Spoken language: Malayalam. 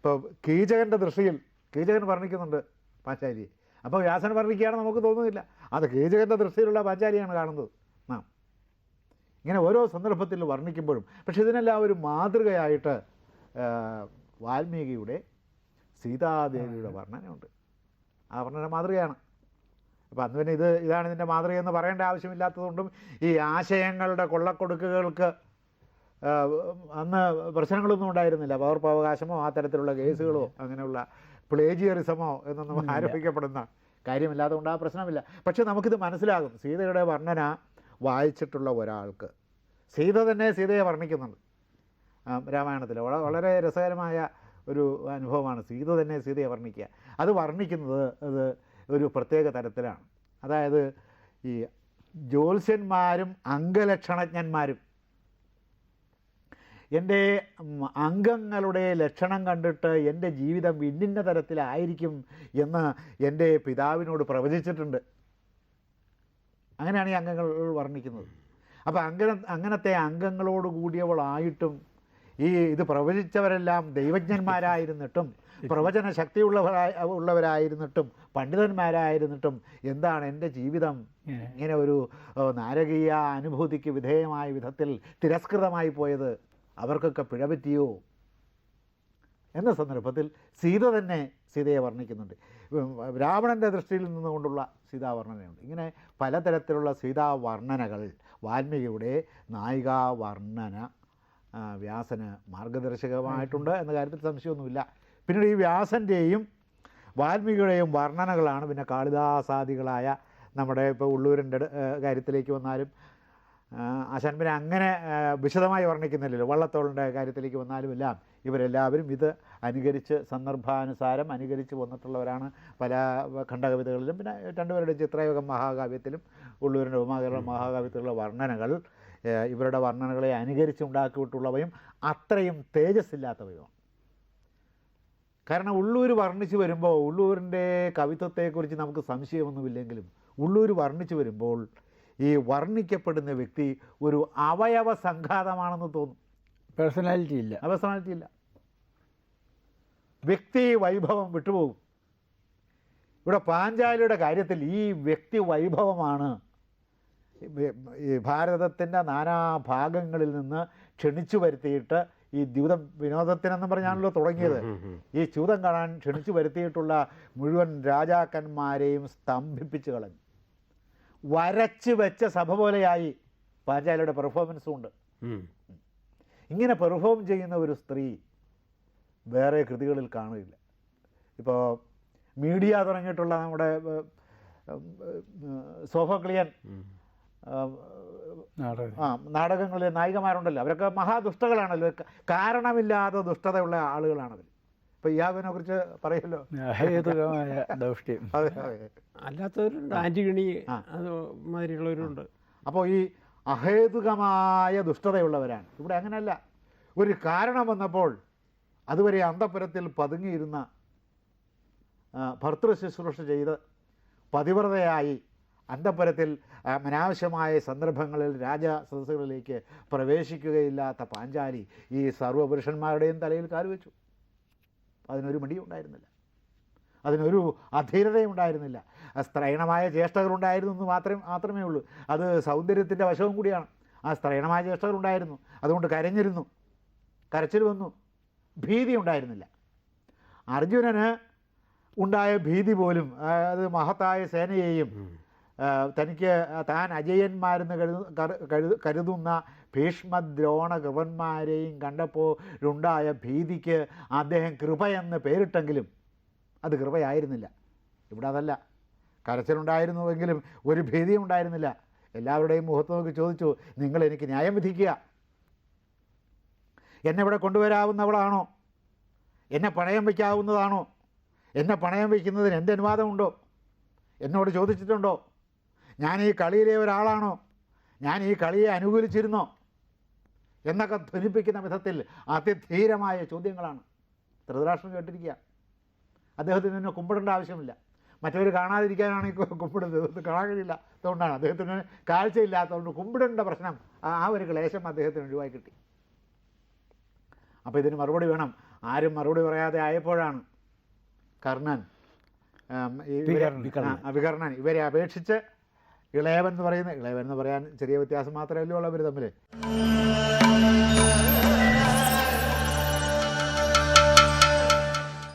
ഇപ്പോൾ കീചകൻ്റെ ദൃഷ്ടിയിൽ കീചകൻ വർണ്ണിക്കുന്നുണ്ട് പാഞ്ചാലിയെ, അപ്പോൾ വ്യാസൻ വർണ്ണിക്കുകയാണെന്ന് നമുക്ക് തോന്നുന്നില്ല. അത് കീചകൻ്റെ ദൃഷ്ടിയിലുള്ള പാഞ്ചാലിയാണ് കാണുന്നത് നാം. ഇങ്ങനെ ഓരോ സന്ദർഭത്തിൽ വർണ്ണിക്കുമ്പോഴും, പക്ഷെ ഇതിനെല്ലാം ഒരു മാതൃകയായിട്ട് വാൽമീകിയുടെ സീതാദേവിയുടെ വർണ്ണനയുണ്ട്. ആ വർണ്ണന മാതൃകയാണ്. അപ്പോൾ അന്ന് പിന്നെ ഇതാണ് ഇതിൻ്റെ മാതൃകയെന്ന് പറയേണ്ട ആവശ്യമില്ലാത്തതുകൊണ്ടും ഈ ആശയങ്ങളുടെ കൊള്ളക്കൊടുക്കുകൾക്ക് അന്ന് പ്രശ്നങ്ങളൊന്നും ഉണ്ടായിരുന്നില്ല. പകർപ്പവകാശമോ ആ തരത്തിലുള്ള കേസുകളോ അങ്ങനെയുള്ള പ്ലേജിയറിസമോ എന്നൊന്നും ആരോപിക്കപ്പെടുന്ന കാര്യമില്ലാതെ കൊണ്ട് ആ പ്രശ്നമില്ല. പക്ഷെ നമുക്കിത് മനസ്സിലാകും. സീതയുടെ വർണ്ണന വായിച്ചിട്ടുള്ള ഒരാൾക്ക്, സീത തന്നെ സീതയെ വർണ്ണിക്കുന്നുണ്ട് രാമായണത്തിൽ. വളരെ രസകരമായ ഒരു അനുഭവമാണ് സീത തന്നെ സീതയെ വർണ്ണിക്കുക. അത് വർണ്ണിക്കുന്നത് അത് ഒരു പ്രത്യേക തരത്തിലാണ്. അതായത് ഈ ജ്യോത്സ്യന്മാരും അംഗലക്ഷണജ്ഞന്മാരും എൻ്റെ അംഗങ്ങളുടെ ലക്ഷണം കണ്ടിട്ട് എൻ്റെ ജീവിതം ഇന്നിന്ന തരത്തിലായിരിക്കും എന്ന് എൻ്റെ പിതാവിനോട് പ്രവചിച്ചിട്ടുണ്ട്. അങ്ങനെയാണ് ഈ അംഗങ്ങൾ വർണ്ണിക്കുന്നത്. അപ്പോൾ അങ്ങനത്തെ അംഗങ്ങളോട് കൂടിയവളായിട്ടും ഇത് പ്രവചിച്ചവരെല്ലാം ദൈവജ്ഞന്മാരായിരുന്നിട്ടും പ്രവചന ശക്തിയുള്ളവരായിരുന്നിട്ടും പണ്ഡിതന്മാരായിരുന്നിട്ടും എന്താണ് എൻ്റെ ജീവിതം ഇങ്ങനെ ഒരു നാരകീയ അനുഭൂതിക്ക് വിധേയമായ വിധത്തിൽ തിരസ്കൃതമായി പോയത്, അവർക്കൊക്കെ പിഴപറ്റിയോ എന്ന സന്ദർഭത്തിൽ സീത തന്നെ സീതയെ വർണ്ണിക്കുന്നുണ്ട്. രാവണൻ്റെ ദൃഷ്ടിയിൽ നിന്നുകൊണ്ടുള്ള സീതാവർണ്ണനയുണ്ട്. ഇങ്ങനെ പലതരത്തിലുള്ള സീതാവർണ്ണനകൾ വാൽമീകിയുടെ നായികാവർണ്ണന വ്യാസന് മാർഗദർശകമായിട്ടുണ്ട് എന്ന കാര്യത്തിൽ സംശയമൊന്നുമില്ല. പിന്നീട് ഈ വ്യാസൻ്റെയും വാൽമീകിയുടെയും വർണ്ണനകളാണ് പിന്നെ കാളിദാസാദികളായ നമ്മുടെ ഇപ്പോൾ ഉള്ളൂരിൻ്റെ കാര്യത്തിലേക്ക് വന്നാലും ആശാൻ പിന്നെ അങ്ങനെ വിശദമായി വർണ്ണിക്കുന്നില്ലല്ലോ. വള്ളത്തോളിൻ്റെ കാര്യത്തിലേക്ക് വന്നാലും എല്ലാം ഇവരെല്ലാവരും ഇത് അനുകരിച്ച് സന്ദർഭാനുസാരം അനുകരിച്ച് വന്നിട്ടുള്ളവരാണ്. പല ഖണ്ഡകവിതകളിലും പിന്നെ രണ്ടുപേരുടെ ചിത്രയോഗം മഹാകാവ്യത്തിലും ഉള്ളൂരിൻ്റെ ഉമാകരണം മഹാകാവ്യത്തിലുള്ള വർണ്ണനകൾ ഇവരുടെ വർണ്ണനകളെ അനുകരിച്ച് ഉണ്ടാക്കിയിട്ടുള്ളവയും അത്രയും തേജസ്സില്ലാത്തവയുമാണ്. കാരണം ഉള്ളൂർ വർണ്ണിച്ച് വരുമ്പോൾ ഉള്ളൂരിൻ്റെ കവിത്വത്തെക്കുറിച്ച് നമുക്ക് സംശയമൊന്നുമില്ലെങ്കിലും ഉള്ളൂർ വർണ്ണിച്ച് വരുമ്പോൾ ഈ വർണ്ണിക്കപ്പെടുന്ന വ്യക്തി ഒരു അവയവ സംഘാതമാണെന്ന് തോന്നും. പേഴ്സണാലിറ്റി ഇല്ല. വ്യക്തി വൈഭവം വിട്ടുപോകും. ഇവിടെ പാഞ്ചാലിയുടെ കാര്യത്തിൽ ഈ വ്യക്തി വൈഭവമാണ് ഈ ഭാരതത്തിൻ്റെ നാനാഭാഗങ്ങളിൽ നിന്ന് ക്ഷണിച്ചു വരുത്തിയിട്ട് ഈ ദ്യൂതം വിനോദത്തിനെന്നും പറഞ്ഞാണല്ലോ തുടങ്ങിയത്. ഈ ച്യൂതം കാണാൻ ക്ഷണിച്ചു വരുത്തിയിട്ടുള്ള മുഴുവൻ രാജാക്കന്മാരെയും സ്തംഭിപ്പിച്ച് കളഞ്ഞു. വരച്ച് വെച്ച സഭ പോലെയായി പാഞ്ചാലിയുടെ പെർഫോമൻസും ഉണ്ട്. ഇങ്ങനെ പെർഫോം ചെയ്യുന്ന ഒരു സ്ത്രീ വേറെ കൃതികളിൽ കാണുകയില്ല. ഇപ്പോൾ മീഡിയ തുടങ്ങിയിട്ടുള്ള നമ്മുടെ സോഫോക്ലിയൻ നാടകങ്ങളിലെ നായികമാരുണ്ടല്ലോ, അവരൊക്കെ മഹാദുഷ്ടകളാണല്ലോ. കാരണമില്ലാതെ ദുഷ്ടതയുള്ള ആളുകളാണവർ. ഇപ്പോൾ യാവിനെ കുറിച്ച് പറയല്ലോ, അല്ലാത്തവരുണ്ട്, ആന്റിഗണി അതുമാതിരിയുള്ളവരുണ്ട്. അപ്പോൾ ഈ അഹേതുകമായ ദുഷ്ടതയുള്ളവരാണ്. ഇവിടെ അങ്ങനെയല്ല. ഒരു കാരണം വന്നപ്പോൾ അതുവരെ അന്തഃപുരത്തിൽ പതുങ്ങിയിരുന്ന ഭർതൃ ശുശ്രൂഷ ചെയ്ത് പതിവ്രതയായി അന്തഃപുരത്തിൽ അനാവശ്യമായ സന്ദർഭങ്ങളിൽ രാജസദസ്സുകളിലേക്ക് പ്രവേശിക്കുകയില്ലാത്ത പാഞ്ചാലി ഈ സർവ്വപുരുഷന്മാരുടെയും തലയിൽ കാലുവെച്ചു. അതിനൊരു മടിയും ഉണ്ടായിരുന്നില്ല, അതിനൊരു അധീരതയും ഉണ്ടായിരുന്നില്ല. സ്ത്രൈണമായ ചേഷ്ടകളുണ്ടായിരുന്നു എന്ന് മാത്രമേ ഉള്ളൂ. അത് സൗന്ദര്യത്തിൻ്റെ വശവും കൂടിയാണ്. ആ സ്ത്രൈണമായ ചേഷ്ടകളുണ്ടായിരുന്നു, അതുകൊണ്ട് കരഞ്ഞിരുന്നു, കരച്ചിൽ വന്നു, ഭീതി ഉണ്ടായിരുന്നില്ല. അർജുനന് ഉണ്ടായ ഭീതി പോലും അത് മഹത്തായ സേനയെയും തനിക്ക് താൻ അജയന്മാരെന്ന് കരുതുന്ന ഭീഷ്മദ്രോണ കൃപന്മാരെയും കണ്ടപ്പോൾ ഉണ്ടായ ഭീതിക്ക് അദ്ദേഹം കൃപയെന്ന് പേരിട്ടെങ്കിലും അത് കൃപയായിരുന്നില്ല. ഇവിടെ അതല്ല. കരച്ചിലുണ്ടായിരുന്നുവെങ്കിലും ഒരു ഭീതിയും ഉണ്ടായിരുന്നില്ല. എല്ലാവരുടെയും മുഖത്ത് നോക്കി ചോദിച്ചു, നിങ്ങൾ എനിക്ക് ന്യായം വിധിക്കുക, എന്നെ ഇവിടെ കൊണ്ടുവരാവുന്നവളാണോ? എന്നെ പണയം വയ്ക്കാവുന്നതാണോ? എന്നെ പണയം വയ്ക്കുന്നതിന് എൻ്റെ അനുവാദമുണ്ടോ? എന്നോട് ചോദിച്ചിട്ടുണ്ടോ? ഞാൻ ഈ കളിയിലെ ഒരാളാണോ? ഞാൻ ഈ കളിയെ അനുകൂലിച്ചിരുന്നോ? എന്നൊക്കെ ധ്വനിപ്പിക്കുന്ന വിധത്തിൽ അതിധീരമായ ചോദ്യങ്ങളാണ്. ധൃതരാഷ്ട്രം കേട്ടിരിക്കുക. അദ്ദേഹത്തിന് തന്നെ കുമ്പിടേണ്ട ആവശ്യമില്ല. മറ്റവർ കാണാതിരിക്കാനാണ് ഈ കുമ്പിടുന്നത്. കാണാൻ കഴിയില്ല, അതുകൊണ്ടാണ്. അദ്ദേഹത്തിന് കാഴ്ചയില്ലാത്തതുകൊണ്ട് കുമ്പിടേണ്ട പ്രശ്നം, ആ ഒരു ക്ലേശം അദ്ദേഹത്തിന് ഒഴിവായി കിട്ടി. അപ്പോൾ ഇതിന് മറുപടി വേണം. ആരും മറുപടി പറയാതെ ആയപ്പോഴാണ് കർണൻ വികർണൻ ഇവരെ അപേക്ഷിച്ച് ഇളയവൻ എന്ന് പറയാൻ ചെറിയ വ്യത്യാസം മാത്രമല്ലേ ഉള്ളൂ അവർ തമ്മിൽ.